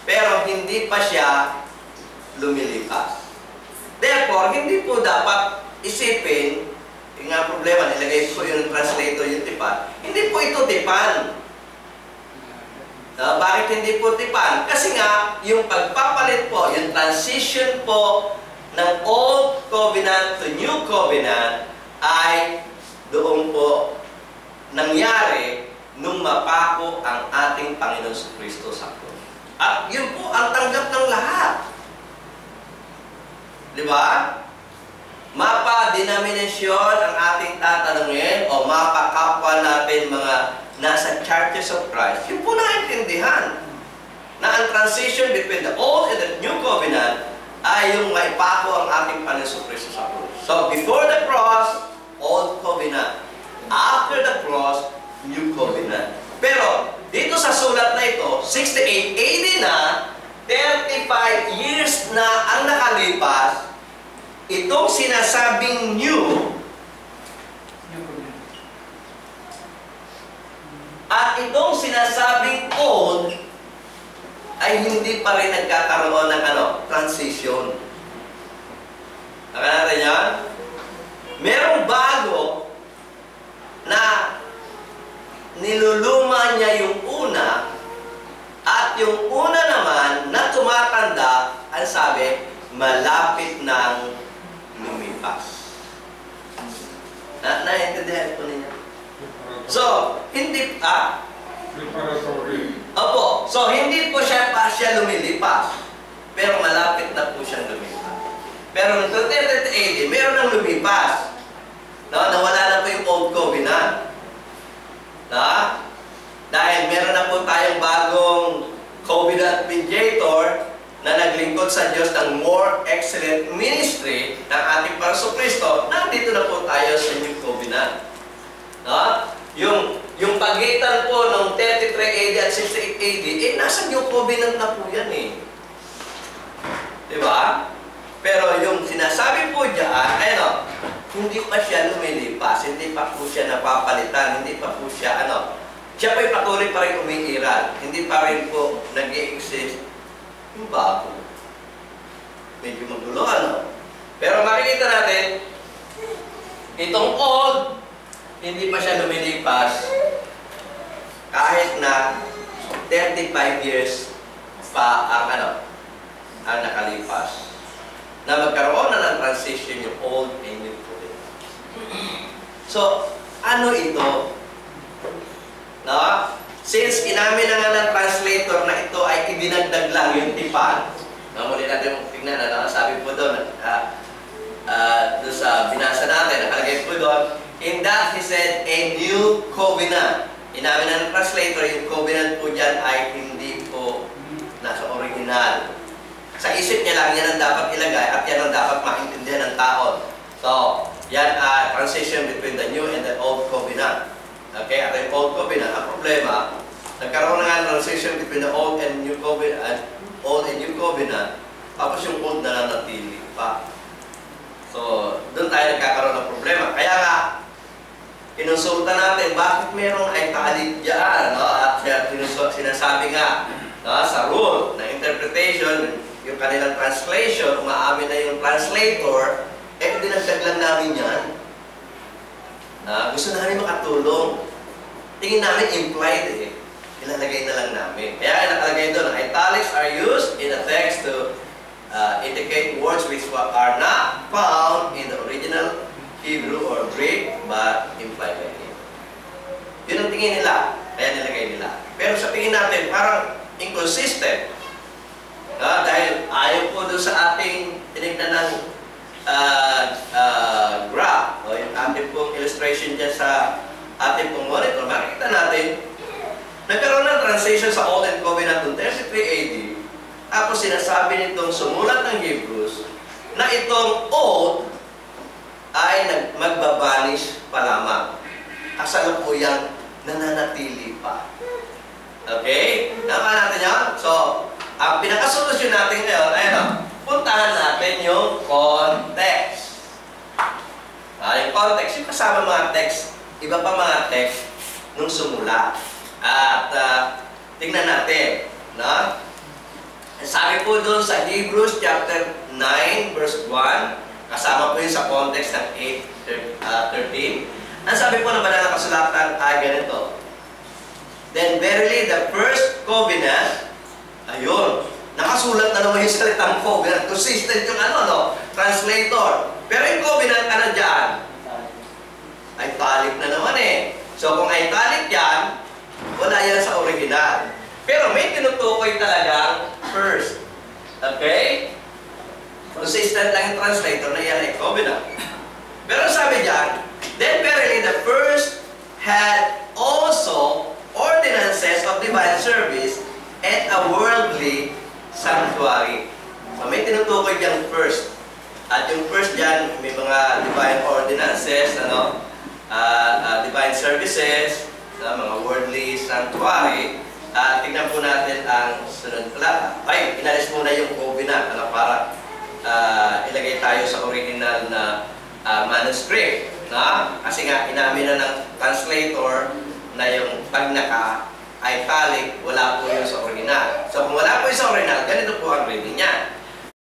pero hindi pa siya lumilipas. Therefore, hindi po dapat isipin, yung nga problema, nilagay po yung translator yung tipan, hindi po ito tipan. Bakit hindi po tipan? Kasi nga, yung pagpapalit po, yung transition po ng Old Covenant to New Covenant ay doon po nangyari nung mapako ang ating Panginoon sa Kristo sa krus. At yun po ang tanggap ng lahat. Di ba? Mapa denominasyon ang ating tatanungin o mapa kapwa natin mga nasa Churches of Christ. Yun po naintindihan na ang transition between the Old and the New Covenant ay yung maipako ang ating Panginoon sa Kristo sa krus. So, before the cross, Old Covenant. After the cross, New Covenant. Pero, dito sa sulat na ito, 68 AD na, 35 years na ang nakalipas, itong sinasabing new, at itong sinasabing old, ay hindi pa rin nagkakaroon ng transition. Nakala natin yan? Merong bago na niluluma niya yung una, at yung una naman na tumatanda, ang sabi, malapit ng lumipas. Naintindihan po ninyo? So, hindi preparatory. Opo. So, hindi po siya lumilipas. Pero malapit na po siyang lumipas. Pero noong 2080, meron ng lumipas. No? Nawala na po yung Old Covenant. No? Dahil meron na po tayong bagong Covenant mediator na naglingkod sa Diyos ng more excellent ministry ng ating Panginoon Kristo, nandito na po tayo sa New Covenant. No? Yung pagitan po ng 33 AD at 68 AD, nasa New Covenant na po yan eh. Diba? Pero yung sinasabi po dyan, hindi pa siya lumilipas, hindi pa po siya napapalitan, hindi pa po siya, siya pa'y patuloy pa rin umiiral, hindi pa rin po nag-i-exist yung bago. Medyo magulo, Pero makikita natin, itong old, hindi pa siya lumilipas kahit na 35 years pa ang nakalipas na magkaroon na ng transition yung old and new covenant. So, ano ito? No? Since inamin na nga ng translator na ito ay idinagdag lang yung tipan, muli natin tingnan, sabi po doon, doon sa binasa natin, nakalagay po doon, in that he said, a new covenant. Inamin na ng translator, yung covenant po dyan ay hindi po nasa original. Sa isip niya lang, yan ang dapat ilagay at yan ang dapat maintindihan ng tao. So, yan transition between the new and the old covenant. Okay, at yung old covenant, ang problema, nagkaroon na nga transition between the old and new covenant, tapos yung old na nanatili pa. So, doon tayo nagkakaroon ng problema. Kaya nga, kinonsulta natin, bakit merong ay taalit dyan, At sinasabi nga, sa rule na interpretation, yung kanilang translation, umaamin na yung translator, dinagdag lang namin yan. Gusto namin makatulong. Tingin namin implied ilalagay na lang namin. Kaya nakalagay doon, italics are used in the text to indicate words which are not found in the original Hebrew or Greek, but implied by it. Yun ang tingin nila, kaya nilagay nila. Pero sa tingin natin, parang inconsistent. Dahil ayaw po doon sa ating tinignan ng graph, o yung ating pong illustration dyan sa ating pong monitor, makikita natin, nagkaroon ng transition sa Old and Covenant noong 33 AD, tapos sinasabi nitong sumulat ng Hebrews na itong Old ay magbabanish pa lamang. Kasalukuyang nananatili pa. Okay? Tama natin yan? So, ang pinakasolusyon natin ngayon ay puntahan natin yung context. Yung context, yung kasama mga text, iba pa mga text nung sumula. At tingnan natin, po doon sa Hebrews chapter 9 verse 1, kasama po yun sa context ng 8:13. Ang sabi po ng banal na kasulatan ay ganito. Then verily the first covenant, ayun, nakasulat na naman yung salitang covenant. Consistent yung translator. Pero yung covenant, dyan? Italic na naman eh. So kung italic yan, wala yan sa original. Pero may tinutukoy talagang first. Okay? Consistent lang yung translator na yan ay covenant. Pero sabi dyan, then verily the first had also ordinances of divine service and a worldly sanctuary. So may tinutukoy dyan first. At yung first dyan, may mga divine ordinances, divine services, mga worldly sanctuary. Tingnan po natin ang sunod pala. Ay, inalis muna yung covenant para ilagay tayo sa original na manuscript. Kasi nga, inamin na ng translator na yung pag naka-italic, wala po yun sa original. So kung wala po yun sa original, ganito po ang reading niya.